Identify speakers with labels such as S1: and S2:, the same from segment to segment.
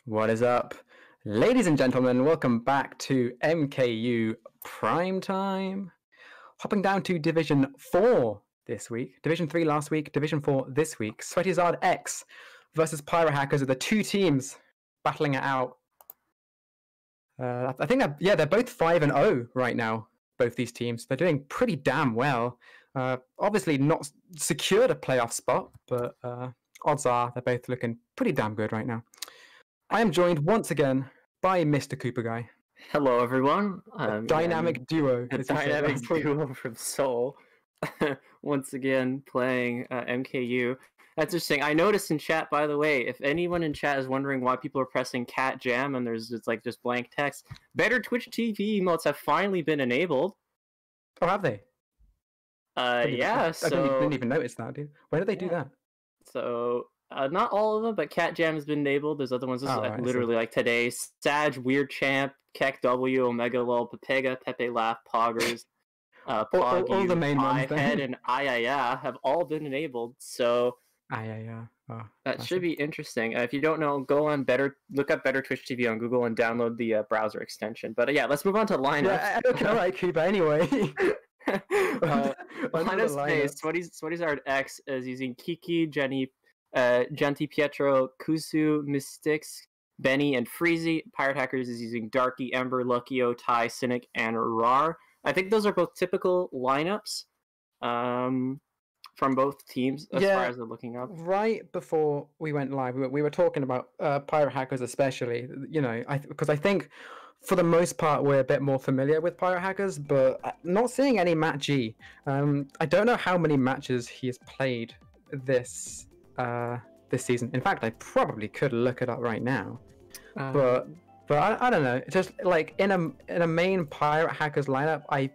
S1: What is up? Ladies and gentlemen, welcome back to MKU Prime Time. Hopping down to Division 4 this week. Division 3 last week, Division 4 this week. Sweatyzard X versus Pyro Hackers are the two teams battling it out. I think they're both 5-0 right now, both these teams. They're doing pretty damn well. Obviously not secured a playoff spot, but odds are they're both looking pretty damn good right now. I am joined once again by Mr. Koopa Guy.
S2: Hello, everyone.
S1: Dynamic duo.
S2: A dynamic duo from Seoul. Once again, playing MKU. That's interesting. I noticed in chat, by the way, if anyone in chat is wondering why people are pressing cat jam and there's just blank text, better Twitch TV emotes have finally been enabled.
S1: Oh, have they?
S2: Yeah.
S1: I didn't even notice that, dude. When did they do that?
S2: So. Not all of them, but Cat Jam has been enabled. There's other ones. Literally like today. Sag, Weird Champ, Keck W, Omega Lol, Pepega, Pepe Laugh, Poggers, Poggy,
S1: all the main ones,
S2: Head, and Ayaya have all been enabled. So
S1: Ayaya. Oh,
S2: that should be interesting. If you don't know, look up Better Twitch TV on Google and download the browser extension. But yeah, let's move on to lineups.
S1: Yeah, okay, all right, Koopa. Anyway.
S2: Lineups today. Sweatyzard X is using Kiki, Jenny, Genti Pietro, Kuzoo, Mystics, Benny, and Freezy. Pirate Hackers is using Darky, Ember, Luckyo, Tai, Cynic, and Rar. I think those are both typical lineups from both teams as far as they're looking up.
S1: Right before we went live, we were talking about Pirate Hackers especially, because I think for the most part we're a bit more familiar with Pirate Hackers, but not seeing any Matt G. I don't know how many matches he has played this season. In fact, I probably could look it up right now, but I don't know. Just like in a main Pirate Hackers lineup, I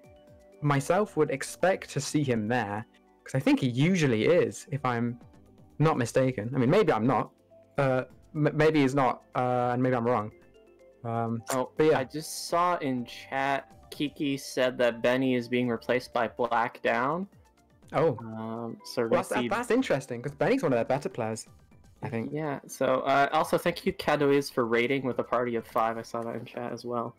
S1: myself would expect to see him there because I think he usually is, if I'm not mistaken. I mean, maybe I'm not. Maybe he's not, and maybe I'm wrong. But yeah,
S2: I just saw in chat Kiki said that Benny is being replaced by Black Down.
S1: Oh,
S2: so
S1: that's interesting because Benny's one of their better players, I think.
S2: Yeah. So also thank you Kadoiz for raiding with a party of 5. I saw that in chat as well.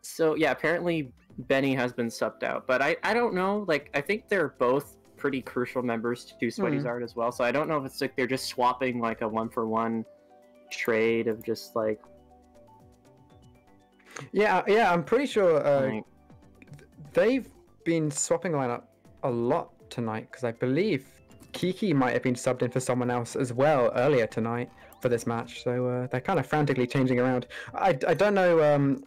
S2: So yeah, apparently Benny has been subbed out, but I don't know. Like I think they're both pretty crucial members to Sweatyzard as well. So I don't know if it's like they're just swapping like a 1-for-1 trade of just like.
S1: Yeah. I'm pretty sure they've been swapping lineup a lot tonight because I believe Kiki might have been subbed in for someone else as well earlier tonight for this match. So they're kind of frantically changing around. I don't know.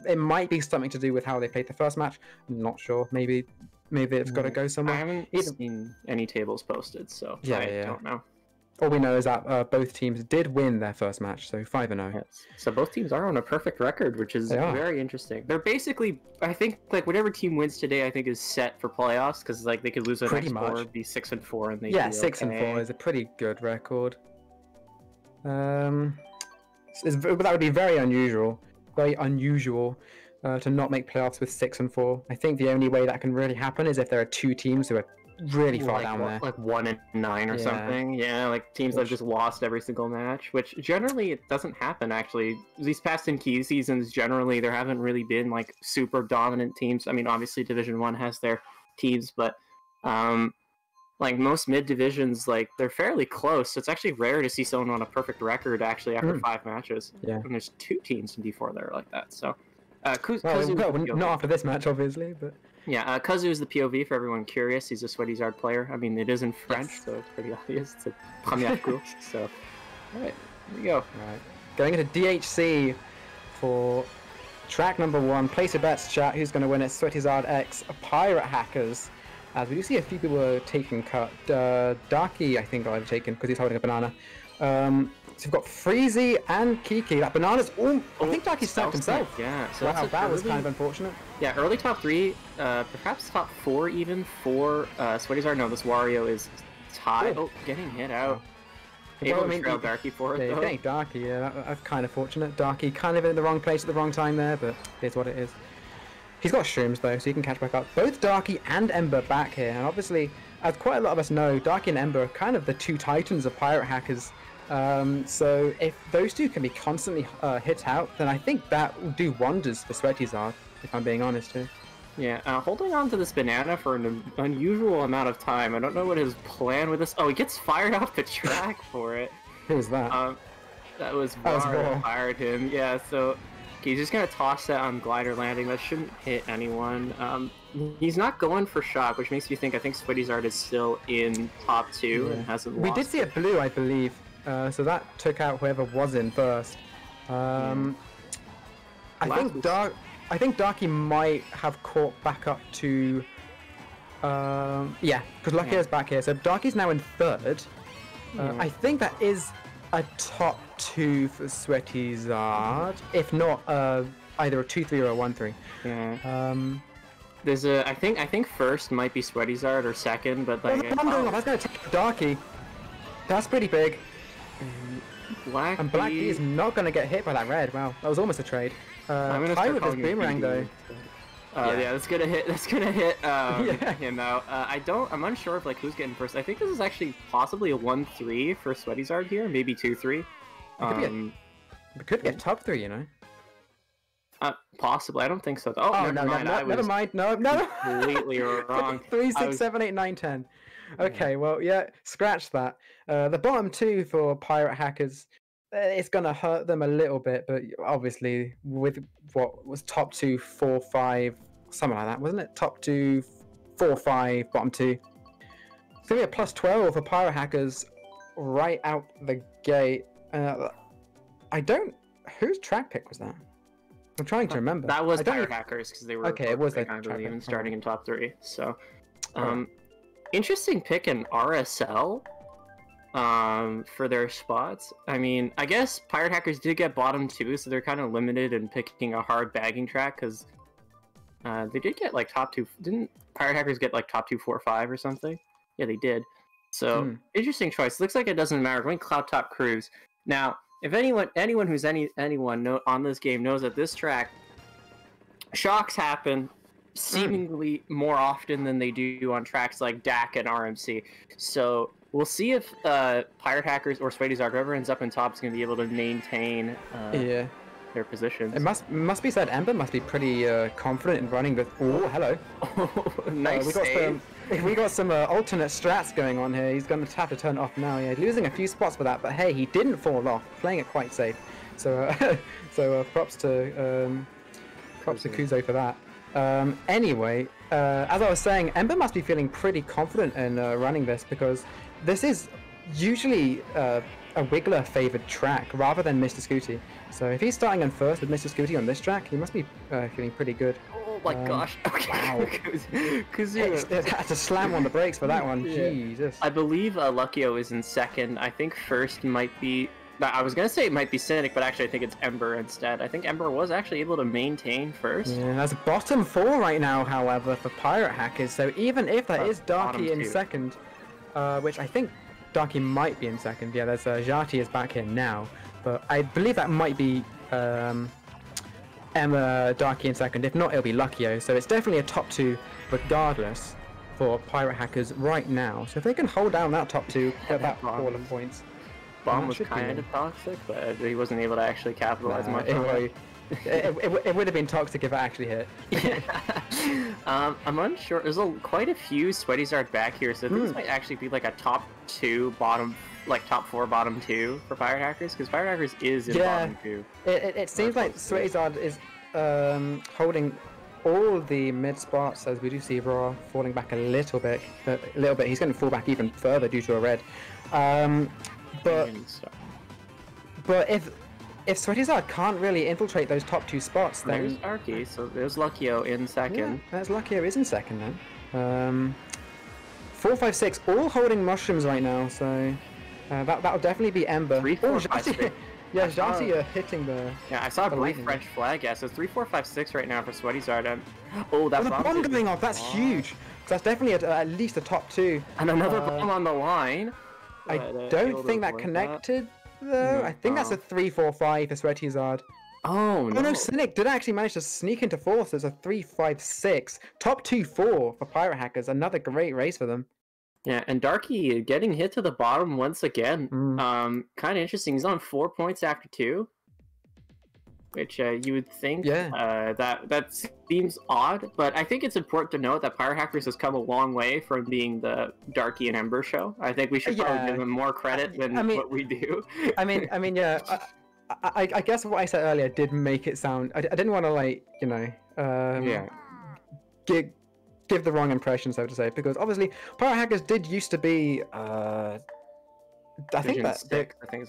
S1: It might be something to do with how they played the first match. I'm not sure. Maybe it's got to go somewhere.
S2: I haven't seen any tables posted, so I don't know.
S1: All we know is that both teams did win their first match, so 5-0.
S2: Yes. So both teams are on a perfect record, which is very interesting. They're basically, I think, like whatever team wins today, I think is set for playoffs because like they could lose the next 4, be 6-4, and they
S1: 6-4 is a pretty good record. That would be very unusual to not make playoffs with 6-4. I think the only way that can really happen is if there are two teams who are really far down there,
S2: like 1-9 or something. Yeah, like teams that have just lost every single match, which generally it doesn't happen. Actually, these past MKU seasons, generally there haven't really been like super dominant teams. I mean, obviously Division 1 has their teams, but like most mid divisions, like they're fairly close. So it's actually rare to see someone on a perfect record actually after 5 matches. Yeah, and there's 2 teams in D4 that are like that. So
S1: Kuzoo, not after this match, obviously, but.
S2: Yeah, Kuzoo is the POV for everyone curious. He's a Sweatyzard player. I mean, it is in French, so it's pretty obvious. It's a première coup. So, alright, here we go.
S1: Alright, going into DHC for track number 1. Place your bets, chat. Who's going to win it? Sweatyzard X, Pirate Hackers. As we do see a few people are taking cut. Darky, I think, I've taken because he's holding a banana. So we've got Freezy and Kiki. That banana's I think Darky snapped himself.
S2: Yeah, so
S1: wow, that was kind of unfortunate.
S2: Yeah, early top 3, perhaps top 4 even for Sweatyzard. No, this Wario is tied. Oh, getting hit out. Able to trail Darky for it, though.
S1: Getting Darky, yeah, that's kind of fortunate. Darky kind of in the wrong place at the wrong time there, but here's what it is. He's got shrooms though, so he can catch back up. Both Darky and Ember back here, and obviously, as quite a lot of us know, Darky and Ember are kind of the 2 titans of Pirate Hackers So if those two can be constantly hit out, then I think that will do wonders for Sweatyzard, if I'm being honest here.
S2: Yeah, holding on to this banana for an unusual amount of time. I don't know what his plan with this. Oh, he gets fired off the track for it.
S1: Who was that?
S2: That was Var that fired him. Yeah, so okay, he's just gonna toss that on glider landing. That shouldn't hit anyone. He's not going for shock, which makes me think I think Sweatyzard is still in top 2 and hasn't lost.
S1: We did see a blue, I believe. So that took out whoever was in first. I think Darky might have caught back up to... yeah, because Lucky's back here. So Darky's now in third. I think that is a top 2 for Sweatyzard. If not, either a 2-3 or a 1-3.
S2: Yeah. There's a... I think first might be Sweatyzard or second, but like...
S1: Oh, that's going to take Darky. That's pretty big. And Blackie is not going to get hit by that red. Wow, that was almost a trade. High with his boomerang though.
S2: Yeah, that's gonna hit. That's gonna hit him out. I'm unsure of like who's getting first. I think this is actually possibly a 1-3 for Sweatyzard here, maybe 2-3.
S1: We could get top 3, you know.
S2: Possibly. I don't think so. Oh,
S1: never mind. No.
S2: Completely wrong.
S1: 3, 6, 7, 8, 9, 10. Okay, well, yeah, scratch that. The bottom 2 for Pirate Hackers, it's going to hurt them a little bit, but obviously with what was top 2, 4, 5, something like that, wasn't it? Top 2, 4, 5, bottom 2. It's going to be a plus 12 for Pirate Hackers right out the gate. Whose track pick was that? I'm trying to remember.
S2: That was Pirate Hackers because they were
S1: it was
S2: I believe, and starting in top 3. So, interesting pick in RSL for their spots. I mean, I guess Pirate Hackers did get bottom 2, so they're kind of limited in picking a hard bagging track because they did get like top 2. Didn't Pirate Hackers get like top 2, 4, 5 or something? Yeah, they did. So interesting choice. Looks like it doesn't matter. Going Cloud Top Cruise. Now, if anyone who's anyone on this game knows that this track, shocks happen seemingly more often than they do on tracks like DAC and RMC. So we'll see if Pirate Hackers or Sweatyzard, whoever ends up in top, is going to be able to maintain their positions.
S1: It must be said, Ember must be pretty confident in running with... Oh, hello.
S2: Nice save.
S1: We got some alternate strats going on here. He's going to have to turn it off now. Yeah, losing a few spots for that, but hey, he didn't fall off. Playing it quite safe. So, props to Kuzoo for that. Anyway, as I was saying, Ember must be feeling pretty confident in running this because this is usually a Wiggler favoured track rather than Mr. Scooty. So if he's starting in first with Mr. Scooty on this track, he must be feeling pretty good.
S2: Oh my gosh! Okay.
S1: Wow! Kuzoo had to slam on the brakes for that one.
S2: Yeah.
S1: Jesus.
S2: I believe Luckyo is in second. I think first might be. I was gonna say it might be Cynic, but actually I think it's Ember instead. I think Ember was actually able to maintain first.
S1: Yeah, that's bottom 4 right now, however, for Pirate Hackers. So even if that is Darky in second, which I think Darky might be in second. Yeah, there's Jati is back here now, but I believe that might be Emma Darky in second. If not, it'll be Luckyo. So it's definitely a top 2 regardless for Pirate Hackers right now. So if they can hold down that top 2, get that all of points.
S2: Bomb was kind of toxic, but he wasn't able to actually capitalize much on it.
S1: It would have been toxic if it actually hit.
S2: I'm unsure. There's quite a few Sweatyzard back here, so this might actually be like a top 2 bottom, like top 4 bottom 2 for Pirate Hackers, because Pirate Hackers is in bottom 2.
S1: It seems like Sweatyzard is holding all the mid spots, as we do see Raw falling back a little bit. He's going to fall back even further due to a red. But if Sweatyzard can't really infiltrate those top 2 spots, then...
S2: There's Arky, so there's Luckyo in second.
S1: Yeah, there's Luckyo is in second then. 4, 5, 6, all holding mushrooms right now, so that'll definitely be Ember.
S2: 3, 4, 5, 6.
S1: Yeah, Jati hitting the...
S2: Yeah, I saw a brief French flag, yeah, so it's 3, 4, 5, 6 right now for Sweatyzard. Oh, that
S1: the bomb going off, that's huge! So that's definitely at least a top 2.
S2: And another bomb on the line.
S1: I don't think that connected, though. I think that's a 3, 4, 5 for Sweatyzard.
S2: Oh, no.
S1: Oh, no, Cynic did actually manage to sneak into 4th. There's a 3, 5, 6. Top 2, 4 for Pirate Hackers. Another great race for them.
S2: Yeah, and Darky getting hit to the bottom once again.
S1: Mm.
S2: Kind of interesting. He's on 4 points after 2, which you would think that seems odd, but I think it's important to note that Pyro Hackers has come a long way from being the Darky and Ember show. I think we should probably give them more credit than what we do.
S1: I mean, yeah. I guess what I said earlier did make it sound. I didn't want to, like, you know, give the wrong impression, so to say, because obviously Pyro Hackers did used to be. I think is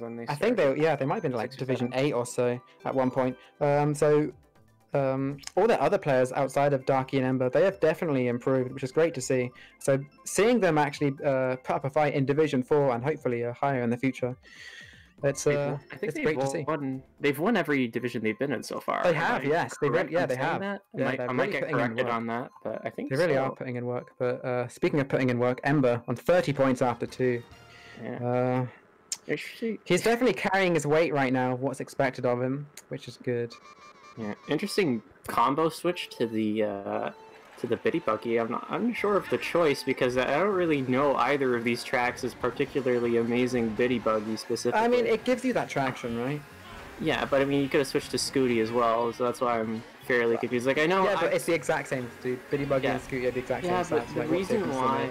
S1: when they started. I think they might have been like Division 8 or so at one point. So all the other players outside of Darky and Ember, they have definitely improved, which is great to see. So seeing them actually put up a fight in Division 4 and hopefully higher in the future. I think it's great to see.
S2: They've won every division they've been in so far.
S1: They have, yes. They have.
S2: That? I might get corrected on that, but I think
S1: they really are putting in work. But speaking of putting in work, Ember on 30 points after 2.
S2: Yeah.
S1: He's definitely carrying his weight right now. What's expected of him, which is good.
S2: Yeah, interesting combo switch to the Bitty Buggy. I'm not unsure of the choice because I don't really know either of these tracks is particularly amazing Bitty Buggy specifically.
S1: I mean, it gives you that traction, right?
S2: Yeah, but I mean, you could have switched to Scooty as well, so that's why I'm fairly confused. Like, I know.
S1: Yeah, but it's the exact same, dude. Bitty Buggy and Scooty are the exact same.
S2: Yeah, but the reason why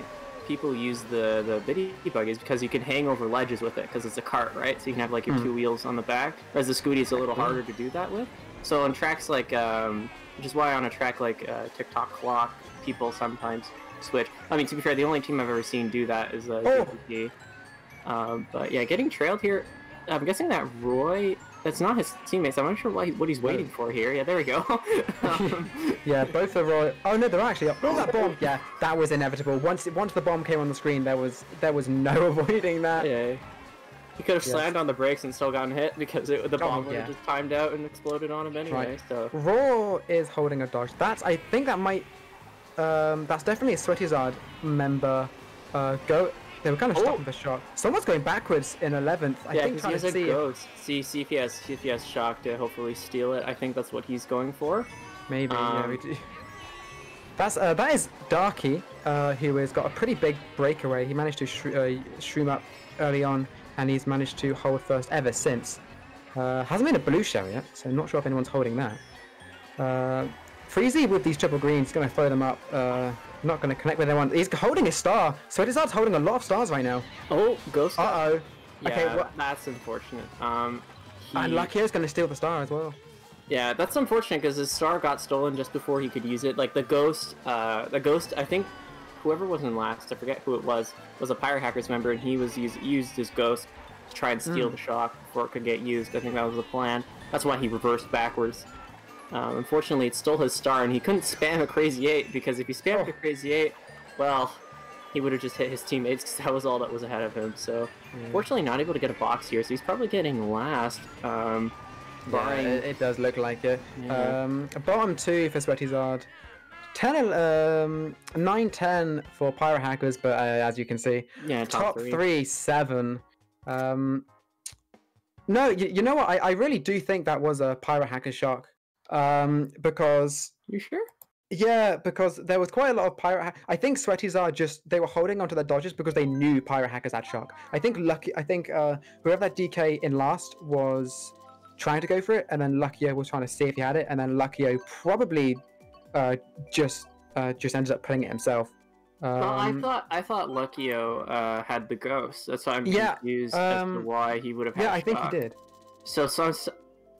S2: people use the Bitty Buggy is because you can hang over ledges with it because it's a cart, right? So you can have like your 2 wheels on the back. Whereas the Scooty is a little harder to do that with. So on tracks like, which is why on a track like TikTok Clock, people sometimes switch. I mean, to be fair, the only team I've ever seen do that is DPP. But yeah, getting trailed here. I'm guessing that Roy. That's not his teammates. I'm not sure what he's waiting for here. Yeah, there we go.
S1: Yeah, both are Roy. Oh no, they're actually up. Oh, that bomb. Yeah, that was inevitable. Once the bomb came on the screen, there was no avoiding that.
S2: Yeah. He could have slammed on the brakes and still gotten hit because the bomb would have just timed out and exploded on him anyway.
S1: Right.
S2: So
S1: Raw is holding a dodge. I think that might. That's definitely a Sweatyzard member. They were kind of stopping the shot. Someone's going backwards in 11th. I think
S2: trying to see ghost. See if he has shock to hopefully steal it. I think that's what he's going for.
S1: Maybe. Yeah, we do. That is Darky, who has got a pretty big breakaway. He managed to shroom up early on, and he's managed to hold first ever since. Hasn't been a blue shell yet, so I'm not sure if anyone's holding that. Freezy with these triple greens, going to throw them up. Not going to connect with anyone. He's holding his star. Sweatyzard's holding a lot of stars right now.
S2: Oh, ghost.
S1: Uh-oh.
S2: Yeah, okay, that's unfortunate.
S1: And Lucky's going to steal the star as well.
S2: Yeah, that's unfortunate because his star got stolen just before he could use it. Like the ghost, I think whoever was in last, I forget who it was a Pyro Hackers member, and he was used his ghost to try and steal the shock before it could get used. I think that was the plan. That's why he reversed backwards. Unfortunately, it stole his star, and he couldn't spam a Crazy 8, because if he spammed a Crazy 8, well, he would have just hit his teammates, because that was all that was ahead of him. So, fortunately, not able to get a box here, so he's probably getting last. Barring...
S1: Yeah, it does look like it. Yeah. Bottom 2 for Sweatyzard. 9-10 for Pyro Hackers, but as you can see, top 3 7. No, you know what? I really do think that was a Pyro Hacker shock. Because...
S2: You sure?
S1: Yeah, because there was quite a lot of Pyro... I think Sweatyzard they were holding onto their dodges because they knew Pyro Hackers had shock. I think whoever that DK in last was trying to go for it, and then Luckyo was trying to see if he had it, and then Luckyo probably just ended up putting it himself.
S2: Well, I thought Luckyo had the ghost. That's why I'm confused as to why he would have had
S1: I think he did.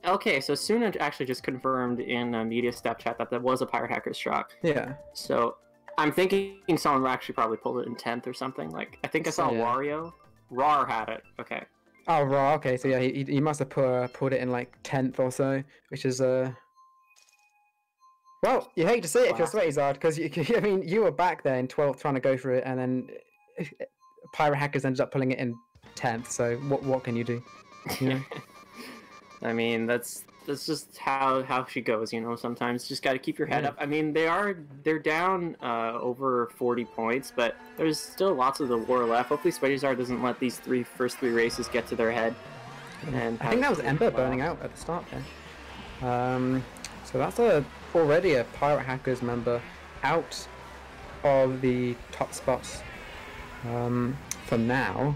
S2: Okay, so Suna actually just confirmed in media step chat that was a Pyro Hacker's shock.
S1: Yeah.
S2: So I'm thinking someone actually probably pulled it in 10th or something. Like I think I saw Wario. Rar had it. Okay.
S1: Oh, Rar. Okay, so yeah, he must have put it in like 10th or so, which is Well, you hate to see it if you're Sweatyzard, because I mean you were back there in 12th trying to go for it, and then Pyro Hackers ended up pulling it in 10th. So what can you do? You know?
S2: I mean, that's just how she goes, you know. Sometimes just got to keep your head up. I mean, they're down over 40 points, but there's still lots of the war left. Hopefully, Sweatyzard doesn't let these first three races get to their head. And
S1: I think that was Ember burning out at the start there. So that's already a Pirate Hackers member out of the top spots. for now.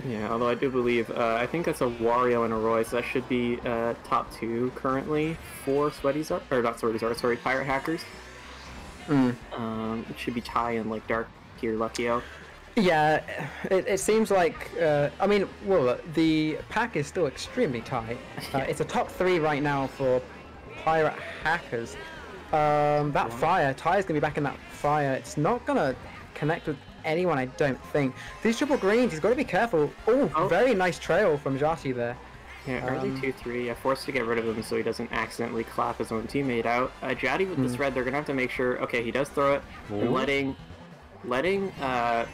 S2: Yeah, although I do believe, I think that's a Wario and a Roy, so that should be top 2 currently for Sweatyzard, or not Sweatyzard, sorry, Pirate Hackers. It should be Ty and like Dark here, Luckyo.
S1: Yeah, it seems like, I mean, well, the pack is still extremely tight. It's a top 3 right now for Pirate Hackers. That fire, Ty's gonna be back in that fire. It's not gonna connect with anyone, I don't think. These triple greens, he's got to be careful. Oh, very nice trail from Jati there.
S2: Yeah, early 2-3. Yeah, forced to get rid of him so he doesn't accidentally clap his own teammate out. Jati with this red, they're gonna have to make sure. Okay, he does throw it, and letting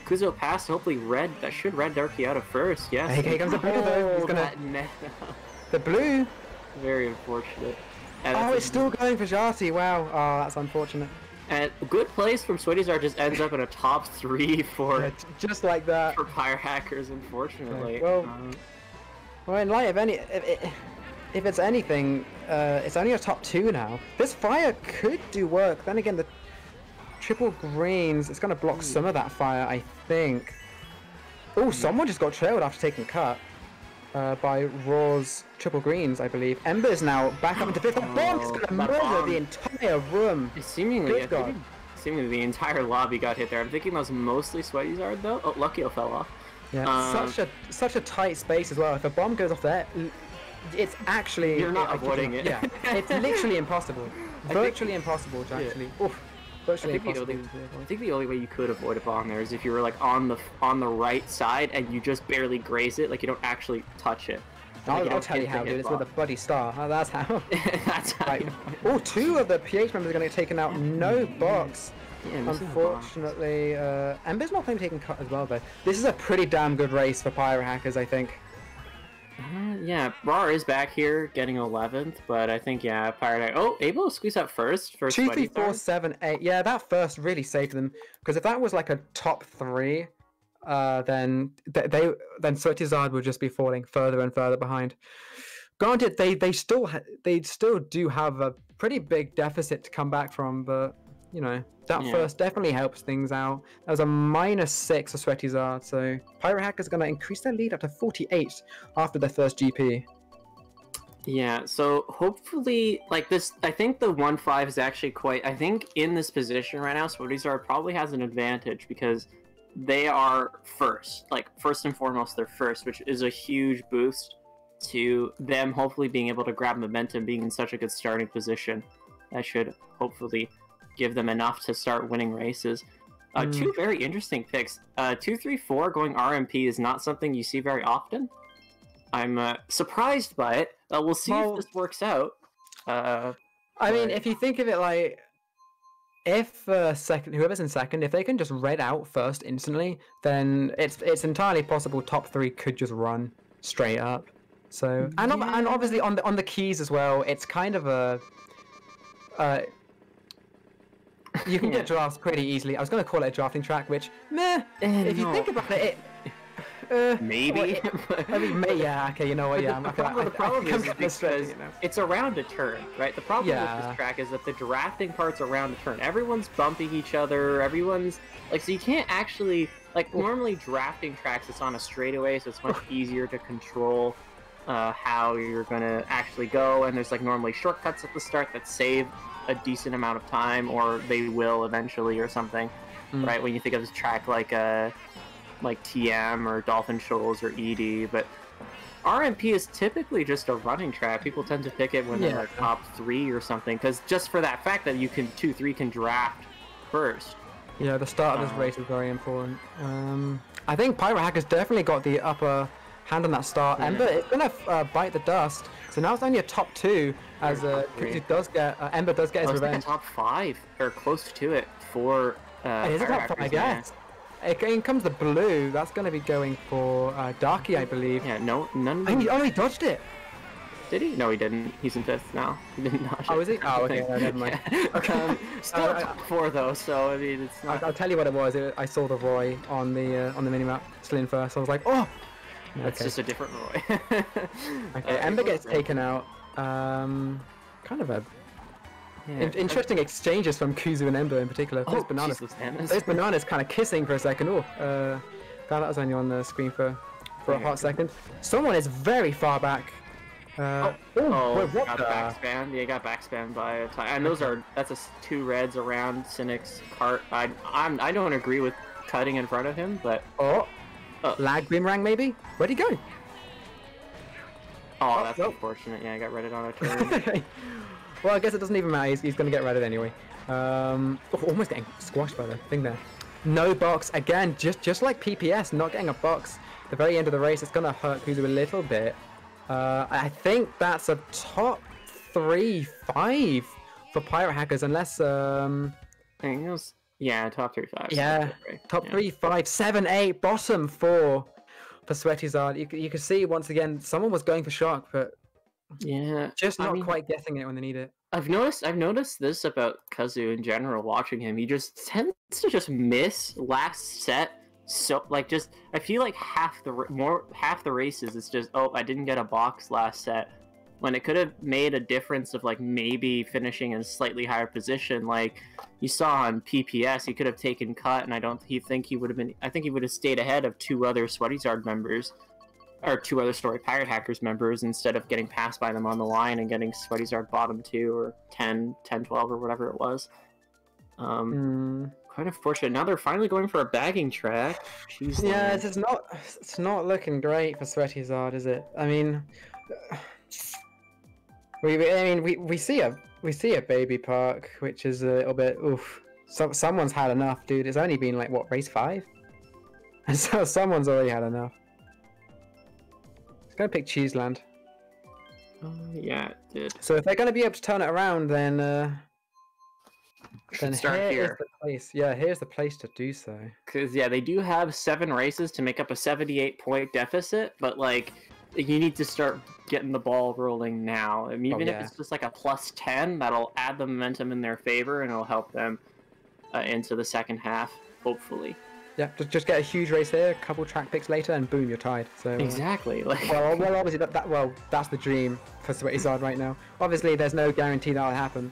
S2: Kuzoo pass. Hopefully, that should red Darky out of first. Yes.
S1: Here comes the blue though. He's gonna the blue.
S2: Very unfortunate.
S1: Oh, it's still going for Jati. Wow. Oh, that's unfortunate.
S2: And good plays from Sweatyzard just ends up in a top 3 for
S1: just like that
S2: for Pirate Hackers, unfortunately.
S1: Okay. Well, in light of if it's anything, it's only a top 2 now. This fire could do work. Then again, the triple greens, it's going to block some of that fire, I think. Oh, someone just got trailed after taking cut by Raw's triple greens, I believe. Ember's now back up into 5th. The bomb is going to murder the entire room.
S2: Seemingly the entire lobby got hit there. I'm thinking that was mostly Sweatyzard though. Oh, Luckyo fell off.
S1: Yeah, such a tight space as well. If a bomb goes off there, it's actually...
S2: You're not avoiding it.
S1: Yeah, it's literally impossible. Virtually impossible to actually... Oof. I think
S2: the only way you could avoid a bomb there is if you were like on the right side and you just barely graze it, like you don't actually touch it.
S1: I'll tell you how, dude. It's with a bloody star. Oh, that's how.
S2: That's how.
S1: Oh, 2 of the PH members are going to get taken out. No box. Yeah, unfortunately, Ember's not going to be taken cut as well, though. This is a pretty damn good race for Pirate Hackers, I think.
S2: Yeah, Rar is back here getting 11th, but I think, yeah, Pirate... Oh, able to squeeze out first for
S1: 2, 3, 4, 7, 8. Yeah, that first really saved them, because if that was like a top 3, then Sweatyzard would just be falling further and further behind. Granted, they still do have a pretty big deficit to come back from, but you know, that first definitely helps things out. That was a -6 for Sweatyzard, so Pirate Hackers going to increase their lead up to 48 after their first GP.
S2: Yeah, so hopefully, like this, I think the 1-5 is actually quite, I think in this position right now, Sweatyzard probably has an advantage because they are first, like first and foremost, they're first, which is a huge boost to them hopefully being able to grab momentum, being in such a good starting position. That should hopefully give them enough to start winning races. 2 very interesting picks. 2-3-4 going RMP is not something you see very often. I'm surprised by it. We'll see if this works out.
S1: I mean, if you think of it like, if whoever's in second, if they can just red out first instantly, then it's entirely possible top 3 could just run straight up. So and obviously on the keys as well, it's kind of a you can get drafts pretty easily. I was going to call it a drafting track, which if you think about it,
S2: maybe.
S1: I mean, yeah, okay, you know what? Yeah,
S2: the problem is because it's around a turn, right? The problem with this track is that the drafting part's around a turn. Everyone's bumping each other. Everyone's like, so you can't actually like normally drafting tracks. It's on a straightaway, so it's much easier to control how you're gonna actually go. And there's like normally shortcuts at the start that save a decent amount of time, or they will eventually, or something, right? When you think of this track like TM or Dolphin Shoals or ED, but RMP is typically just a running track. People tend to pick it when they're like top 3 or something, because just for that fact that you can 2-3 can draft first.
S1: Yeah, the start of this race is very important. I think Pirate Hackers definitely got the upper hand on that start. Ember is gonna bite the dust, so now it's only a top 2 as Kuzoo does get Ember does get his revenge.
S2: Like a top 5 or close to it for
S1: it is a top 5, yes. In comes the blue. That's going to be going for Darky, I believe.
S2: Yeah, none.
S1: He dodged it.
S2: Did he? No, he didn't. He's in 5th now. He didn't dodge it.
S1: Oh, is he? Oh, okay. No, never mind.
S2: Okay. Still top 4 though, so I mean, it's not.
S1: I'll tell you what it was. I saw the Roy on the minimap still in first. So I was like, oh.
S2: That's just a different Roy.
S1: Okay, Ember gets taken out. Kind of a
S2: Yeah.
S1: Interesting exchanges from Kuzoo and Ember in particular. Those bananas. Those bananas kind of kissing for a second. Oh, that was only on the screen for a hot second. Someone is very far back. Wait, what
S2: got backspammed. Yeah, got backspammed by a tie. And that's two reds around Cynic's Kart. I don't agree with cutting in front of him, but
S1: lag boomerang maybe. Where'd he go?
S2: Oh, that's unfortunate. Yeah, I got redded on a turn.
S1: Well, I guess it doesn't even matter. He's going to get redded anyway. Almost getting squashed by the thing there. No box again. Just like PPS, not getting a box. At the very end of the race, it's going to hurt Kuzoo a little bit. I think that's a top 3-5 for Pirate Hackers, unless
S2: I think it was, yeah, top 3-5.
S1: Yeah, top 3-5, 7-8, bottom 4 for Sweatyzard. You can see once again someone was going for shock, but
S2: yeah,
S1: just not quite getting it when they need it.
S2: I've noticed this about Kuzoo in general. Watching him, he just tends to just miss last set. So I feel like half the races it's just, oh, I didn't get a box last set, when it could have made a difference of like maybe finishing in a slightly higher position. Like you saw on PPS, he could have taken cut, and I think he would have stayed ahead of two other Sweatyzard members, or two other Story Pirate Hackers members, instead of getting passed by them on the line and getting Sweatyzard bottom 2 or 10, 12 or whatever it was. Quite unfortunate. Now they're finally going for a bagging track. Jeez,
S1: yeah, it's not looking great for Sweatyzard, is it? I mean, we see a baby park, which is a little bit oof. Someone's had enough, dude. It's only been like what, race 5, and so someone's already had enough. It's gonna pick Cheeseland.
S2: Yeah, it did.
S1: So if they're gonna be able to turn it around, then
S2: start here.
S1: Is the place. Yeah, here's the place to do so.
S2: Because yeah, they do have 7 races to make up a 78-point deficit, but like you need to start getting the ball rolling now. I mean, even if it's just like a +10, that'll add the momentum in their favor and it'll help them into the second half, hopefully.
S1: Yeah, just get a huge race here, a couple track picks later, and boom, you're tied. So
S2: exactly. Like
S1: well, obviously that's the dream for Sweatyzard right now. Obviously, there's no guarantee that'll happen.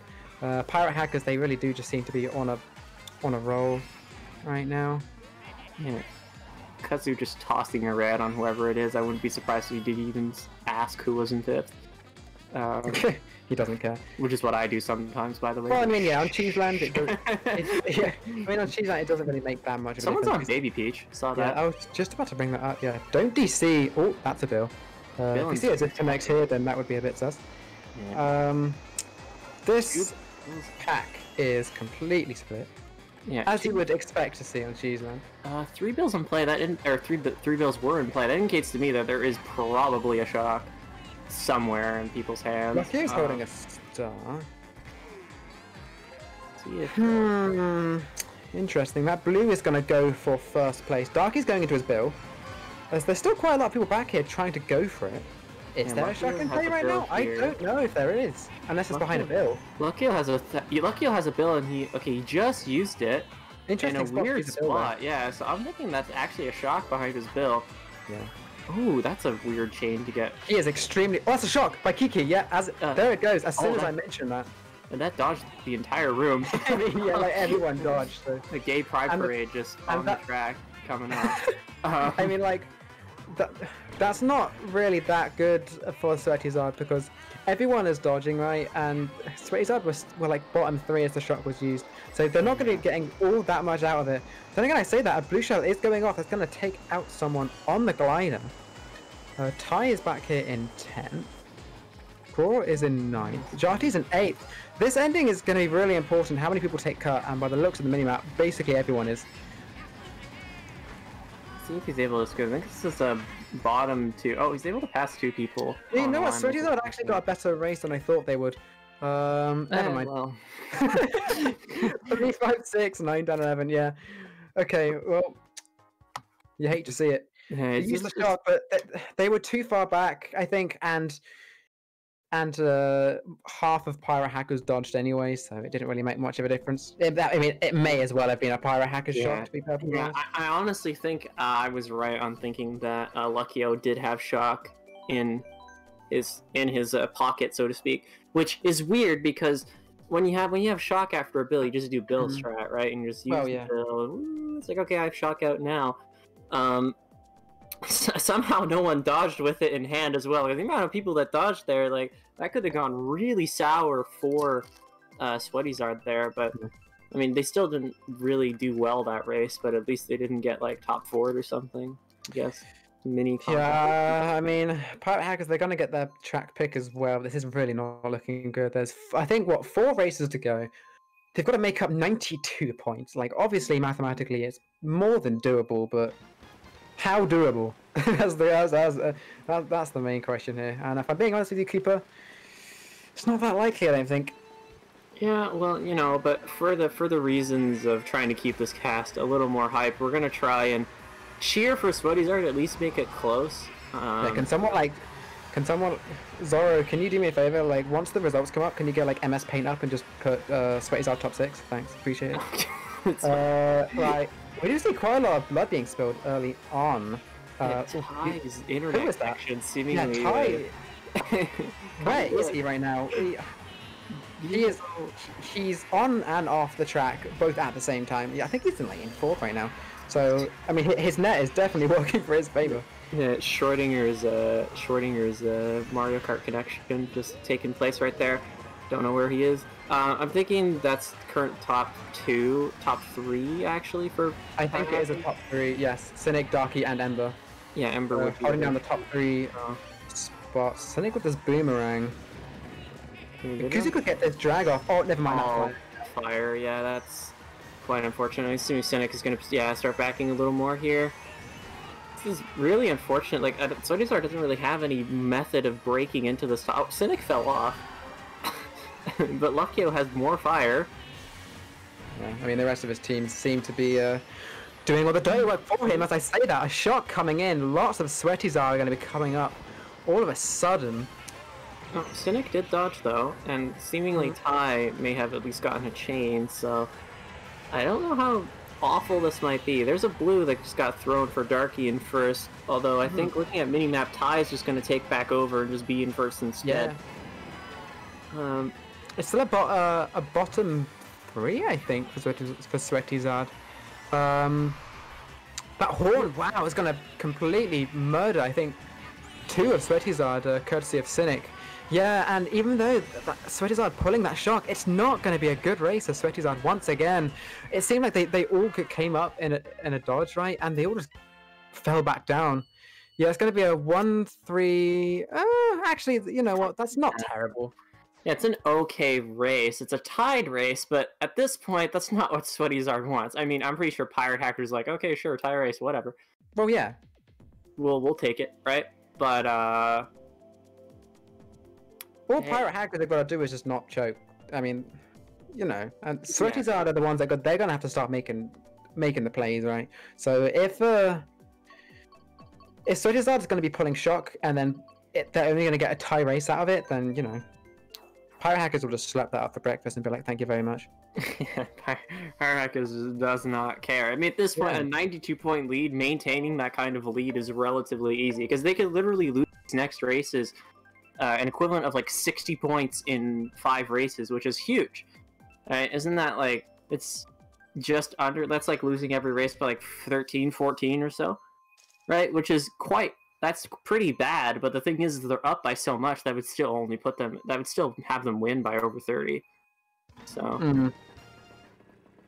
S1: Pirate Hackers, they really do just seem to be on a roll right now.
S2: Yeah. Kuzoo just tossing a red on whoever it is. I wouldn't be surprised if he didn't even ask who was in 5th.
S1: He doesn't care.
S2: Which is what I do sometimes, by the way.
S1: Well, I mean, yeah, on Cheeseland, on Cheeseland, it doesn't really make that much of a difference.
S2: Someone's on Baby Peach. Saw that.
S1: Yeah, I was just about to bring that up. Yeah, don't DC. Oh, that's a bill. If you see it disconnects here, then that would be a bit sus. Yeah. This pack is completely split.
S2: Yeah,
S1: as you would expect to see on Cheeseland.
S2: 3 bills in play. Three bills were in play. That indicates to me that there is probably a shock somewhere in people's hands.
S1: Lucky's holding a star. Interesting. That blue is going to go for first place. Darky's going into his bill. There's still quite a lot of people back here trying to go for it. Is there a shock in play right now? I don't know if there is, unless it's behind a bill.
S2: Luckiel has a bill, and he just used it in a weird spot. Yeah, so I'm thinking that's actually a shock behind his bill.
S1: Yeah.
S2: Ooh, that's a weird chain to get.
S1: He is extremely. Oh, that's a shock by Kiki. Yeah, there it goes. As soon as I mentioned that.
S2: And that dodged the entire room.
S1: I mean, yeah, like everyone dodged. So.
S2: The gay pride parade just on the track coming up.
S1: I mean, like. That's not really that good for Sweatyzard because everyone is dodging, right? And Sweatyzard were like bottom 3 as the shock was used, so they're not going to be getting all that much out of it. Then again, I say that a blue shell is going off. It's going to take out someone on the glider. Ty is back here in 10th. Core is in 9th. Jati's in 8th. This ending is going to be really important. How many people take cut? And by the looks of the minimap, basically everyone is.
S2: See if he's able to score. I think this is a bottom 2. Oh, he's able to pass 2 people.
S1: Yeah, you know what? Sweatyzard actually got a better race than I thought they would. Never mind.
S2: Well.
S1: 3, 5, 6, 9, 10, 11. Yeah. Okay. Well, you hate to see it.
S2: Yeah,
S1: they used the shot, but they were too far back, I think, and half of Pyro Hackers dodged anyway, so it didn't really make much of a difference. I mean, it may as well have been a Pyro Hackers shot, to be perfectly honest.
S2: I honestly think I was right on thinking that Luckyo did have shock in his pocket, so to speak, which is weird because when you have shock after a bill, you just do bill strat, right? And you just use the bill. It's like, okay, I have shock out now. Somehow no one dodged with it in hand as well. The amount of people that dodged there, like, that could have gone really sour for Sweatyzard there, but I mean, they still didn't really do well that race, but at least they didn't get like top 4 or something, I guess. Mini
S1: yeah, I mean, Pirate Hackers, they're gonna get their track pick as well. This is really not looking good. There's, I think, what, 4 races to go. They've got to make up 92 points. Like, obviously, mathematically, it's more than doable, but how doable? that's the main question here. And if I'm being honest with you, Koopa, it's not that likely, I don't think.
S2: Yeah, well, you know, but for the reasons of trying to keep this cast a little more hype, we're gonna try and cheer for Sweatyzard, at least make it close.
S1: Yeah, can someone, Zoro, can you do me a favor? Like, once the results come up, can you get like MS Paint up and just put Sweatyzard top 6? Thanks, appreciate it. Right, we do see quite a lot of blood being spilled early on.
S2: Ty's internet connection seemingly.
S1: Yeah, Ty. Where is he right now? He's on and off the track both at the same time. Yeah, I think he's in like in 4th right now. So I mean, his net is definitely working for his favor.
S2: Yeah, Schrodinger's Mario Kart connection just taking place right there. Don't know where he is. I'm thinking that's current top 3 actually for.
S1: I think it is a top 3. Yes, Cynic, Darky, and Ember.
S2: Yeah, Ember would be
S1: holding down the top 3 spots. Cynic with this boomerang. Kuzoo could get this drag off. Oh, never mind.
S2: Oh, fire. Yeah, that's quite unfortunate. I assume Cynic is going to start backing a little more here. This is really unfortunate. Like, Sweatyzard doesn't really have any method of breaking into the stop. Oh, Cynic fell off. But Luckyo has more fire.
S1: Yeah, I mean, the rest of his team seem to be doing all the dirty work for him. As I say that, a shot coming in. Lots of Sweatyzard are going to be coming up all of a sudden.
S2: Oh, Cynic did dodge though, and seemingly Ty may have at least gotten a chain, so I don't know how awful this might be. There's a blue that just got thrown for Darky in first, although I think looking at minimap, Ty is just going to take back over and just be in first instead.
S1: Yeah. It's still a bottom 3, I think, for Sweatyzard. That horn, wow, is going to completely murder, I think, 2 of Sweatyzard, courtesy of Cynic. Yeah, and even though Sweatyzard pulling that shock, it's not going to be a good race for Sweatyzard once again. It seemed like they all came up in a dodge, right? And they all just fell back down. Yeah, it's going to be a 1-3... actually, you know what? That's not terrible.
S2: Yeah, it's an okay race. It's a tied race, but at this point, that's not what Sweatyzard wants. I mean, I'm pretty sure Pirate Hacker's like, okay, sure, tie race, whatever.
S1: Well, yeah.
S2: We'll take it, right? But,
S1: all Pirate Hackers they've got to do is just not choke. I mean, you know, and Sweatyzard are the ones that they're gonna have to start making the plays, right? So if Sweatyzard is gonna be pulling shock, and then they're only gonna get a tie race out of it, then you know, Pirate Hackers will just slap that up for breakfast and be like, "Thank you very much."
S2: Yeah, Pirate Hackers does not care. I mean, at this point, a 92-point lead, maintaining that kind of lead is relatively easy because they could literally lose these next races. An equivalent of like 60 points in 5 races, which is huge. Right? Isn't that like, it's just under, that's like losing every race by like 13, 14 or so, right? Which is that's pretty bad, but the thing is they're up by so much that would still only that would still have them win by over 30. So,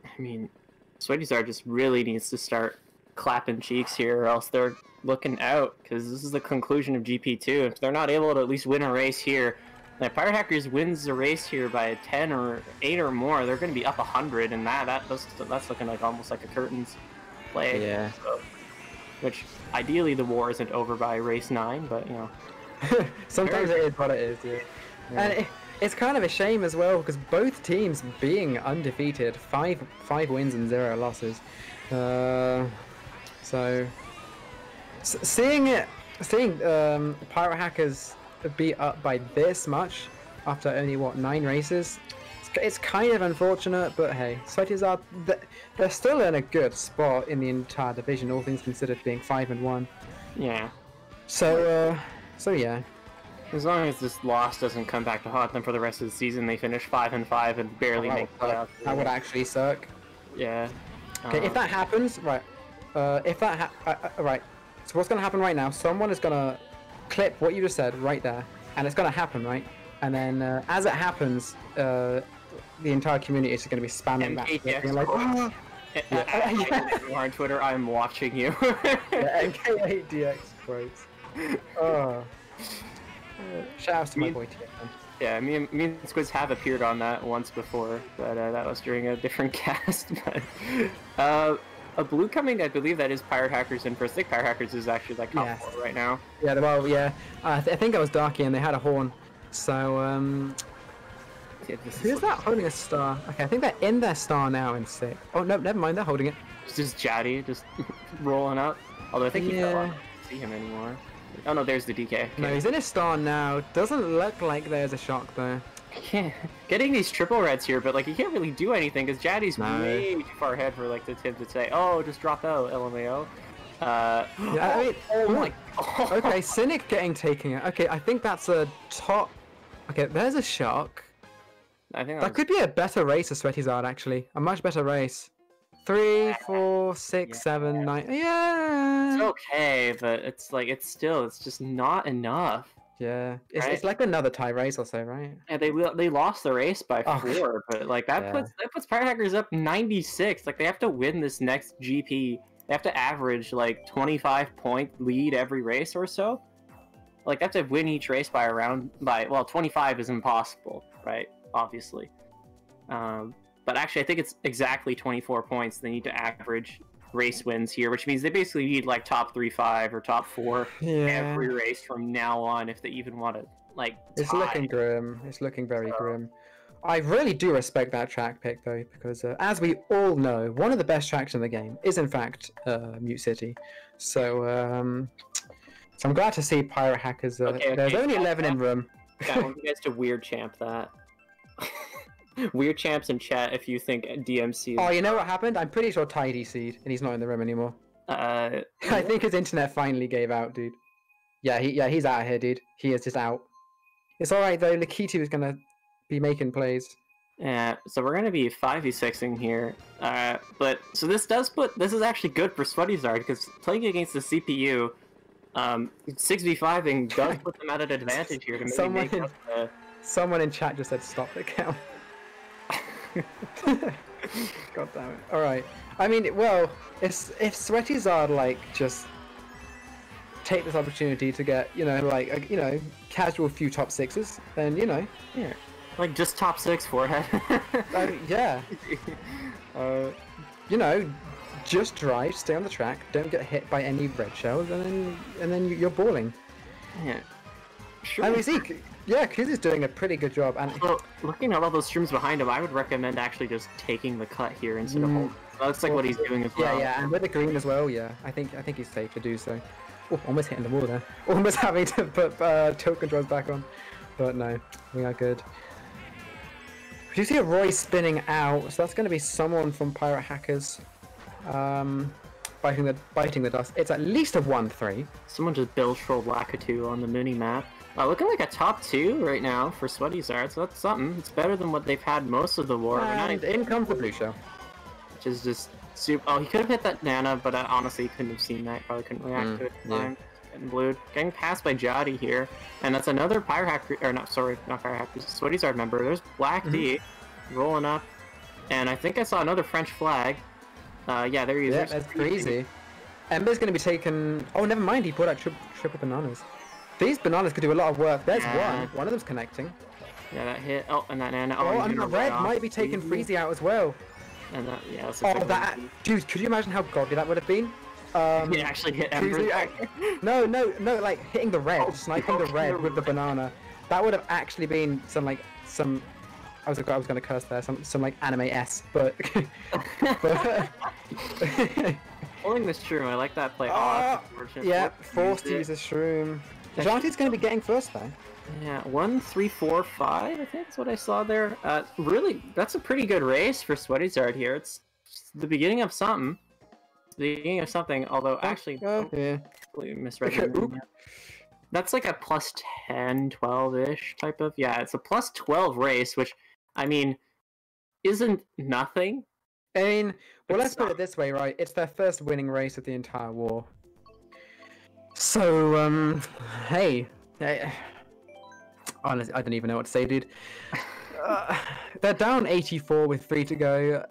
S2: I mean, Sweatyzard just really needs to start clapping cheeks here or else they're looking out, because this is the conclusion of GP2. If they're not able to at least win a race here, like Pirate Hackers wins the race here by 10 or 8 or more, they're going to be up 100, and that's looking like almost like a curtains play.
S1: Yeah.
S2: So, which ideally the war isn't over by race 9, but you know.
S1: Sometimes it is what it is. Yeah. And it's kind of a shame as well because both teams being undefeated, 5 wins and 0 losses. So. Seeing Pirate Hackers be up by this much after only, what, 9 races, it's kind of unfortunate, but hey, Sweatyzard, they're still in a good spot in the entire division, all things considered, being 5-1.
S2: Yeah.
S1: So yeah.
S2: As long as this loss doesn't come back to haunt them for the rest of the season, they finish 5-5 and barely make playoffs.
S1: That would actually suck.
S2: Yeah.
S1: Okay, if that happens, right. Right. So what's gonna happen right now? Someone is gonna clip what you just said right there, and it's gonna happen, right? And then as it happens, the entire community is gonna be spamming that. Being like, oh!
S2: On Twitter, I'm watching you.
S1: Yeah, MK8DX quotes. Oh. Shout out to my boy TFN.
S2: Yeah, me and Squidz have appeared on that once before, but that was during a different cast. But a blue coming, I believe that is Pirate Hackers in first. I think Pirate Hackers is actually like top 4 right now.
S1: Yeah, well, yeah. I think it was Darky and they had a horn. So,
S2: yeah,
S1: who's that holding a star? Okay, I think they're in their star now in 6. Oh, no, never mind, they're holding it.
S2: It's just Jaddy, just rolling up. Although I think he fell off. I don't see him anymore. Oh no, there's the DK. Okay.
S1: No, he's in his star now. Doesn't look like there's a shock though.
S2: Yeah, getting these triple reds here, but like you can't really do anything because Jaddy's way too far ahead for like the Tim to say, "Oh, just drop out, LMAO."
S1: Yeah, I mean,
S2: oh my.
S1: Okay, Cynic getting taken it. Okay, I think that's a top. Okay, there's a shock.
S2: I think
S1: that could be a better race of Sweatyzard actually. A much better race. 3, 4, 6, 7, 9. Yeah.
S2: It's okay, but it's like it's just not enough.
S1: Yeah, it's like another tie race or so, right?
S2: Yeah, they lost the race by 4, but like that puts Pirate Hackers up 96. Like they have to win this next GP. They have to average like 25-point lead every race or so. Like they have to win each race by 25 is impossible, right? Obviously. But actually, I think it's exactly 24 points they need to average race wins here, which means they basically need like top 3-5 or top 4 every race from now on if they even want to like.
S1: It's looking grim. It's looking very grim. I really do respect that track pick though, because as we all know, one of the best tracks in the game is in fact Mute City. So, so I'm glad to see Pirate Hackers. There's only 11 in room.
S2: I want you guys to weird champ that. Weird champs in chat if you think DMC.
S1: Oh, you know what happened? I'm pretty sure Ty DC'd and he's not in the room anymore. I think his internet finally gave out, dude. Yeah, he's out of here, dude. He is just out. It's all right though. Lakitu is gonna be making plays.
S2: Yeah, so we're gonna be 5v6ing here. But so this is actually good for Sweatyzard because playing against the CPU, 6v5ing does put them at an advantage here to maybe make up the...
S1: Someone in chat just said stop the count. God damn it. Alright. I mean, well, if Sweatyzard like just take this opportunity to get, casual few top 6s, then
S2: yeah. Like just top 6 forehead.
S1: Yeah. Just drive, stay on the track, don't get hit by any red shells, and then you're balling.
S2: Yeah. Sure.
S1: I mean, Kuzoo's doing a pretty good job. And
S2: well, looking at all those streams behind him, I would recommend actually just taking the cut here instead of holding. That looks like what he's doing as well.
S1: Yeah, and with the green as well. Yeah, I think he's safe to do so. Oh, almost hitting the wall there. Almost having to put tilt controls back on, but no, we are good. We do see a Roy spinning out, so that's going to be someone from Pirate Hackers. Biting the dust. It's at least a 1-3.
S2: Someone just build trolled Lakitu on the mini map. Looking like a top 2 right now for Sweatyzard, so that's something. It's better than what they've had most of the war.
S1: And in comes the blue shell.
S2: Which is just super. Oh, he could have hit that Nana, but honestly, he couldn't have seen that. Probably couldn't react to it in time. Getting blued. Getting passed by Jaddy here. And that's another Pirate Hacker, or not Pirate Hacker, Sweatyzard member. There's Black D rolling up. And I think I saw another French flag. Yeah, there he is.
S1: Yeah, that's crazy. Ember's going to be taken... Oh, never mind, he brought out triple bananas. These bananas could do a lot of work. There's one. One of them's connecting.
S2: Yeah, that hit. Oh, and that Nana.
S1: Oh, and the red might be taking Freezy out as well.
S2: And that, yeah,
S1: that's that... Dude, could you imagine how godly that would have been?
S2: He actually hit Ember.
S1: No, like hitting the red, sniping the red with the banana. That would have actually been some... I was going to curse there, some like anime S, but...
S2: Pulling this shroom, I like that play.
S1: Yeah, forced to use a shroom. Janti's going to be getting first though.
S2: Yeah, 1, 3, 4, 5, I think is what I saw there. Really, that's a pretty good race for Sweatyzard here. It's the beginning of something. It's the beginning of something, although actually...
S1: yeah.
S2: Misread. That's like a plus 10, 12-ish type of... Yeah, it's a plus 12 race, which, I mean, isn't nothing.
S1: I mean, well, let's put it this way, right? It's their first winning race of the entire war. So, hey. Honestly, I don't even know what to say, dude. They're down 84 with 3 to go.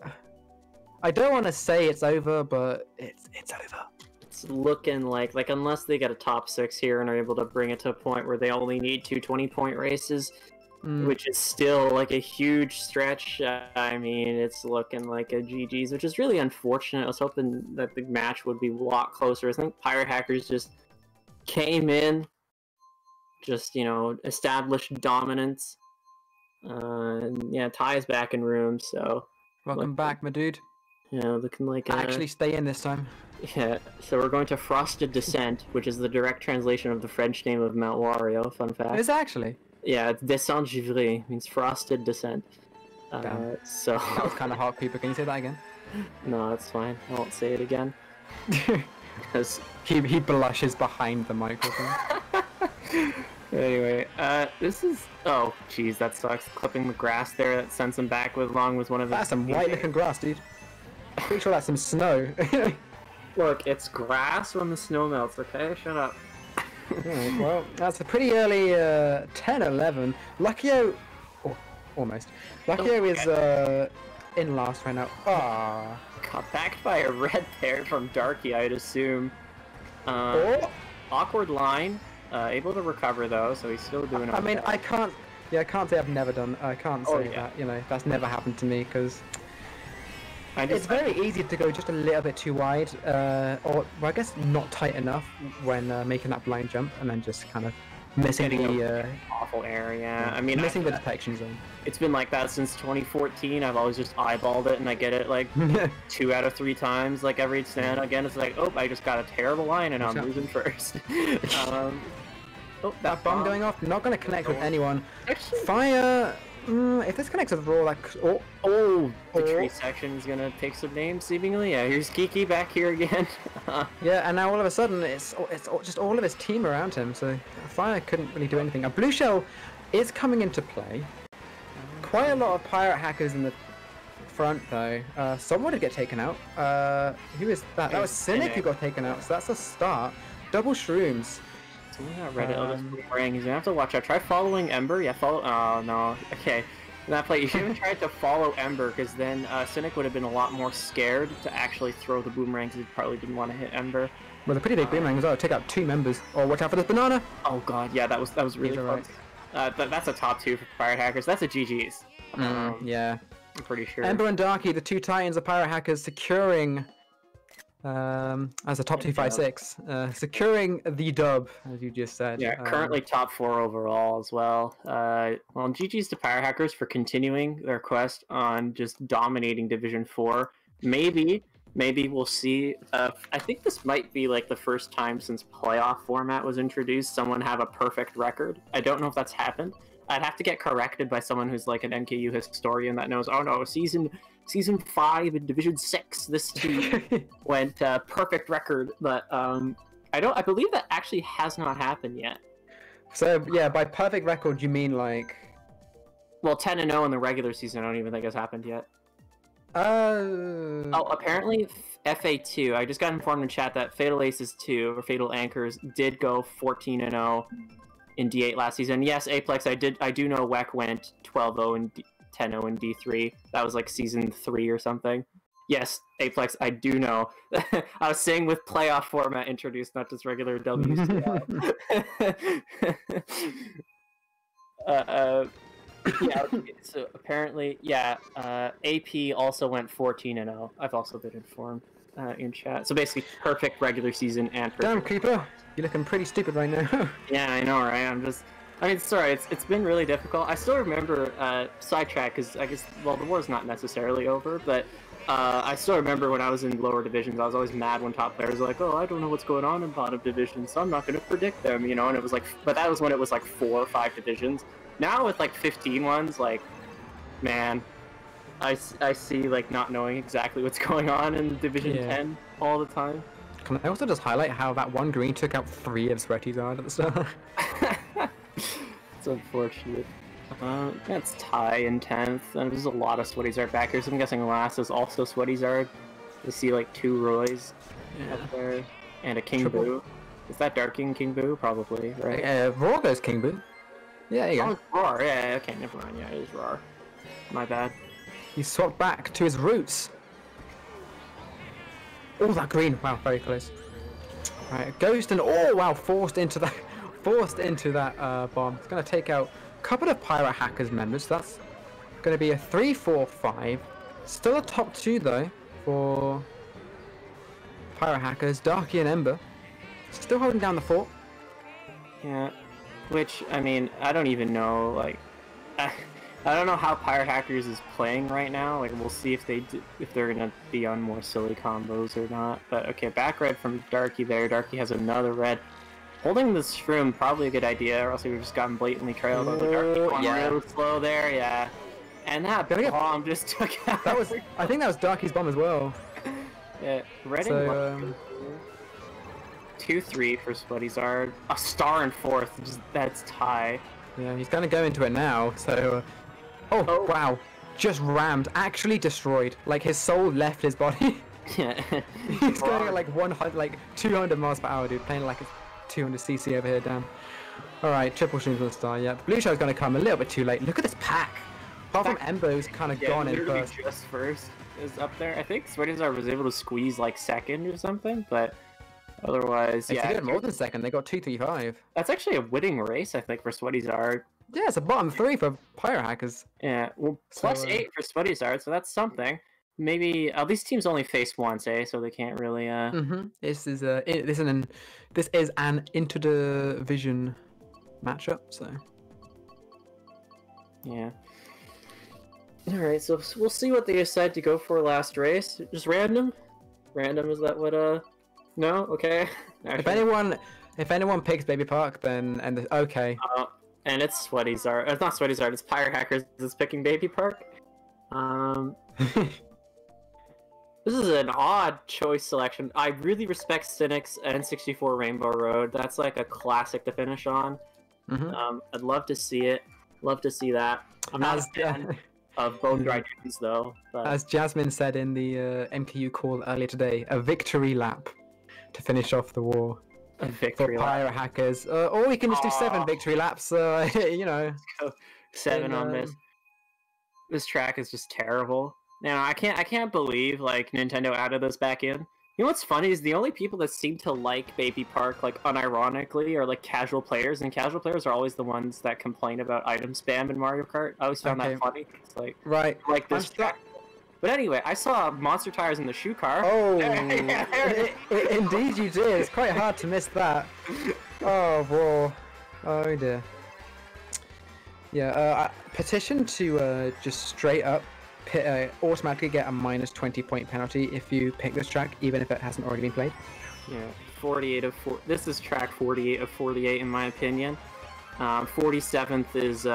S1: I don't want to say it's over, but it's over.
S2: It's looking like unless they get a top 6 here and are able to bring it to a point where they only need 2 20-point races, which is still like a huge stretch. I mean, it's looking like a GG's, which is really unfortunate. I was hoping that the match would be a lot closer. I think Pirate Hackers just came in, just, you know, established dominance. And yeah, Ty's back in room, so...
S1: Welcome back, my dude.
S2: Yeah, looking like...
S1: Actually stay in this time.
S2: Yeah, so we're going to Frosted Descent, which is the direct translation of the French name of Mount Wario, fun fact.
S1: Is it actually?
S2: Yeah, it's Descent Givré, means Frosted Descent. So...
S1: That was kind of hot, Koopa. Can you say that again?
S2: No, that's fine. I won't say it again. Because...
S1: He blushes behind the microphone.
S2: Anyway, this is... Oh, jeez, that sucks. Clipping the grass there, that sends him back along with one of his...
S1: That's some white-looking grass, dude. Pretty sure that's some snow.
S2: Look, it's grass when the snow melts, okay? Shut up.
S1: Right, well, that's a pretty early 10-11. Luckyo... Oh, almost. Luckyo is in last right now. Ah.
S2: Got backed by a red pair from Darky, I'd assume. Awkward line. Able to recover though, so he's still doing okay.
S1: I mean, I can't say I've never done, I can't say that, you know, that's never happened to me, because it's very easy to go just a little bit too wide, or, well, I guess not tight enough when making that blind jump, and then just kind of missing the
S2: awful area. I mean,
S1: missing the detection zone.
S2: It's been like that since 2014. I've always just eyeballed it, and I get it like 2 out of 3 times. Like every stand again, it's like, oh, I just got a terrible line, and I'm losing first. Oh,
S1: that bomb going off, not going to connect with anyone. Fire. If this connects with Raw, like
S2: the tree section is gonna take some names seemingly. Yeah, here's Kiki back here again.
S1: Yeah, and now all of a sudden it's just all of his team around him. So Fire couldn't really do anything. A blue shell is coming into play. Quite a lot of pirate hackers in the front though. Someone did get taken out. Who is that? That was Cynic who got taken out. So that's a start. Double shrooms.
S2: Someone got Reddit. Oh, this boomerang. He's gonna have to watch out. Try following Ember. Yeah, follow. Oh no. Okay. In that play, you should have tried to follow Ember, because then Cynic would have been a lot more scared to actually throw the boomerang, because he probably didn't want to hit Ember.
S1: Well, a pretty big boomerang as well. Take out 2 members. Oh, watch out for this banana.
S2: Oh god, yeah, that was really close. Right. That's a top 2 for pirate hackers. That's a GG's.
S1: Yeah.
S2: I'm pretty sure.
S1: Ember and Darky, the 2 titans of pirate hackers, securing as a top 256, securing the dub, as you just said.
S2: Yeah, currently top 4 overall as well. Well, GG's to Pirate Hackers for continuing their quest on just dominating Division 4. Maybe we'll see. I think this might be like the first time since playoff format was introduced someone have a perfect record. I don't know if that's happened. I'd have to get corrected by someone who's like an MKU historian that knows, oh no, season 5 in Division 6, this team went perfect record, but I believe that actually has not happened yet.
S1: So yeah, by perfect record you mean like,
S2: well, 10-0 in the regular season. I don't even think has happened yet. Oh, apparently FA2. I just got informed in chat that Fatal Aces 2 or Fatal Anchors did go 14-0 in D8 last season. Yes, Aplex, I do know WEC went 12-0 and 10-0 in D3. That was like season 3 or something. Yes, Aplex, I do know. I was saying with playoff format introduced, not just regular WCL. Yeah, so apparently, yeah, AP also went 14-0. I've also been informed in chat. So basically, perfect regular season and perfect.
S1: Damn, Koopa, you're looking pretty stupid right now.
S2: Yeah, I know, right? I mean, sorry, it's been really difficult. I still remember, sidetrack, because I guess, well, the war's not necessarily over, but I still remember when I was in lower divisions, I was always mad when top players were like, oh, I don't know what's going on in bottom divisions, so I'm not going to predict them, you know, and it was like, but that was when it was like 4 or 5 divisions. Now with like 15 ones, like, man, I see like not knowing exactly what's going on in Division 10 all the time.
S1: Can I also just highlight how that one green took out 3 of Sweatyzard at the start?
S2: It's unfortunate. That's Ty in 10th, and there's a lot of Sweatyzard backers. I'm guessing last is also Sweatyzard. You see like 2 Roys up there, and a King Boo. Is that Darking King Boo? Probably, right?
S1: Roar goes King Boo. Yeah, there you go.
S2: Oh, Roar, yeah, okay, never mind. Yeah, it is Roar. My bad.
S1: He swapped back to his roots. Oh, that green! Wow, very close. Right, Ghost and oh wow, forced into that bomb. It's gonna take out a couple of Pirate Hackers members. So that's gonna be a 3, 4, 5. Still a top 2 though for Pirate Hackers. Darky and Ember still holding down the fort.
S2: Yeah, which I mean, I don't even know. Like, I don't know how Pirate Hackers is playing right now. Like, we'll see if they're gonna be on more silly combos or not. But okay, back red from Darky there. Darky has another red. Holding this shroom probably a good idea, or else we would have just gotten blatantly trailed. Darky going real slow there, yeah. And that bomb just took out.
S1: That was, I think that was Darky's bomb as well.
S2: Yeah, red and 2-3 for Sweatyzard. A star in 4th. That's Ty.
S1: Yeah, he's gonna go into it now. So. Oh, wow. Just rammed. Actually destroyed. Like, his soul left his body.
S2: Yeah.
S1: He's going at like 100, like 200 miles per hour, dude. Playing like a 200cc over here, damn. Alright, triple streams on the star, yeah. The blue show's gonna come a little bit too late. Look at this pack. Apart from Embo's kind of gone in first.
S2: Just first is up there. I think Sweatyzard was able to squeeze like 2nd or something, but otherwise,
S1: yeah. They did more than 2nd. They got 2-3-5.
S2: That's actually a winning race, I think, for Sweatyzard.
S1: Yeah, it's a bottom 3 for Pirate Hackers.
S2: Yeah, well, plus 8 for Sweatyzard, so that's something. Maybe these teams only face once, so they can't really.
S1: This is an inter-division matchup, so.
S2: Yeah. All right, so we'll see what they decide to go for last race. Just random. Random, is that what? No, okay.
S1: If anyone picks Baby Park, then okay.
S2: And it's Sweatyzard. It's not Sweatyzard. It's Pirate Hackers that's picking Baby Park. This is an odd choice selection. I really respect Cynic's N64 Rainbow Road. That's like a classic to finish on. I'd love to see it. Love to see that. I'm not a fan of both Dragons though. But...
S1: As Jasmine said in the MKU call earlier today, a victory lap to finish off the war. For Pirate Hackers, or we can just do 7 victory laps. You know,
S2: let's go 7 on this. This track is just terrible. Now I can't believe like Nintendo added this back in. You know what's funny is the only people that seem to like Baby Park, like unironically, are like casual players, and casual players are always the ones that complain about item spam in Mario Kart. I always found that funny. It's like like this track. But anyway, I saw monster tires in the shoe car.
S1: Oh, indeed you did. It's quite hard to miss that. Oh, whoa. Oh, dear. Yeah, petition to just straight up automatically get a -20 point penalty if you pick this track, even if it hasn't already been played.
S2: Yeah, 48 of 4. This is track 48 of 48 in my opinion. 47th is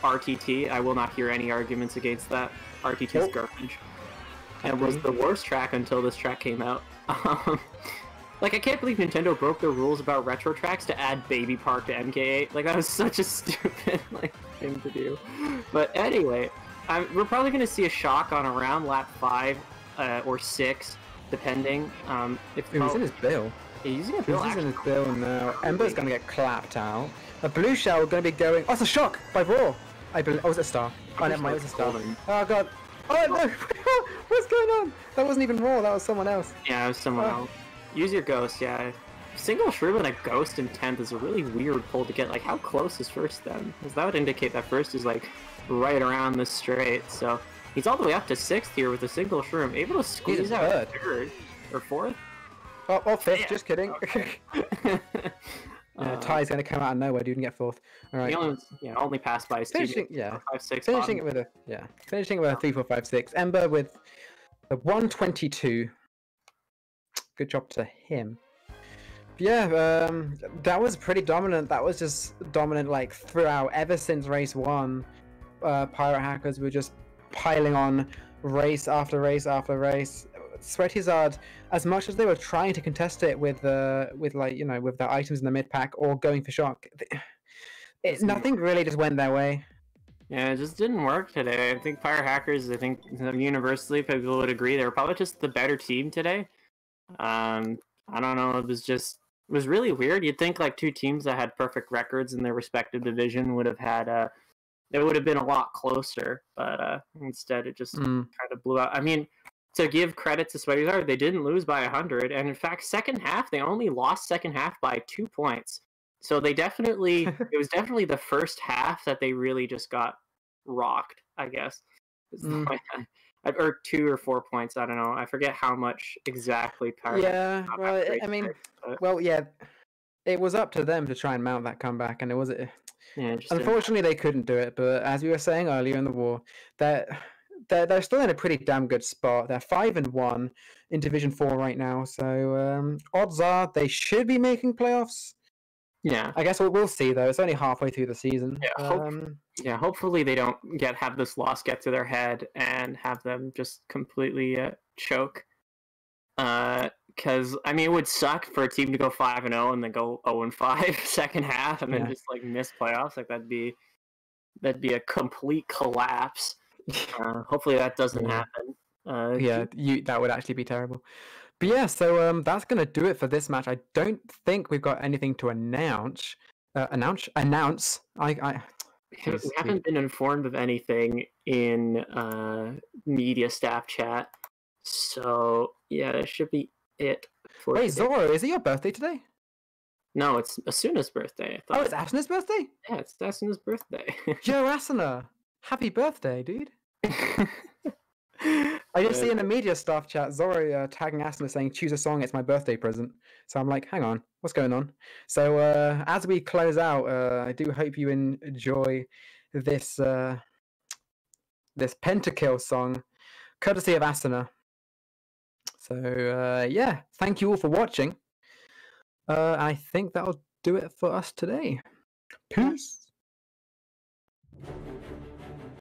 S2: RTT. I will not hear any arguments against that. RTT's garbage. It was the worst track until this track came out. Like, I can't believe Nintendo broke their rules about retro tracks to add Baby Park to MK8. Like, that was such a stupid thing to do. But anyway, we're probably going to see a shock on around lap 5 or 6, depending.
S1: It was in his bill.
S2: He's in
S1: his bill now. Ember's going to get clapped out. A blue shell going to be going. Oh, it's a shock by Raw. I believe. Oh, was it a star? Oh, never mind. It was a star. Oh god. Oh no! What's going on? That wasn't even Raw. That was someone else.
S2: Yeah, it was someone else. Use your ghost. Yeah. Single shroom and a ghost in 10th is a really weird pull to get. Like, how close is first then? Because that would indicate that first is like right around this straight. So he's all the way up to 6th here with a single shroom, able to squeeze out 3rd or 4th.
S1: Oh, 5th. Yeah. Just kidding. Ty's gonna come out of nowhere, dude, and get 4th. All right.
S2: Only passed by his
S1: finishing,
S2: team.
S1: 5, 6. Finishing it with a 3, 4, 5, 6. Ember with a 122. Good job to him. Yeah, that was pretty dominant. That was just dominant like throughout. Ever since race 1, Pirate Hackers were just piling on race after race after race. Sweatyzard, as much as they were trying to contest it with like, with their items in the mid pack or going for shock, nothing really just went their way.
S2: Yeah, it just didn't work today. I think Fire Hackers, universally people would agree, they were probably just the better team today. I don't know, it was really weird. You'd think like two teams that had perfect records in their respective division would have had it would have been a lot closer, but instead it just kind of blew out. I mean, to give credit to Sweatyzard, they didn't lose by 100, and in fact, second half they only lost second half by 2 points. So they definitely, it was definitely the first half that they really just got rocked, I guess. Or 2 or 4 points, I don't know. I forget how much exactly.
S1: Yeah, well, I mean, well, yeah, it was up to them to try and mount that comeback, and it was. Yeah, unfortunately, they couldn't do it. But as we were saying earlier in the war, they're still in a pretty damn good spot. They're 5-1 in Division 4 right now, so odds are they should be making playoffs.
S2: Yeah,
S1: I guess we'll see though. It's only halfway through the season.
S2: Yeah, hopefully they don't have this loss get to their head and have them just completely choke. Because I mean, it would suck for a team to go 5-0 and then go 0-5 second half and then just like miss playoffs. Like that'd be a complete collapse. Hopefully that doesn't happen.
S1: That would actually be terrible. But yeah, so that's gonna do it for this match. I don't think we've got anything to announce.
S2: We haven't been informed of anything in media staff chat. So yeah, that should be it.
S1: Wait, Zoro, is it your birthday today?
S2: No, it's Asuna's birthday.
S1: Oh, it's Asuna's birthday?
S2: Yeah, it's Asuna's birthday.
S1: Joe Asuna, happy birthday, dude. I just see in the media staff chat Zoro tagging Asuna saying, choose a song, it's my birthday present. So I'm like, hang on, what's going on? So as we close out, I do hope you enjoy this this pentakill song, courtesy of Asuna. So yeah, thank you all for watching. I think that'll do it for us today. Peace.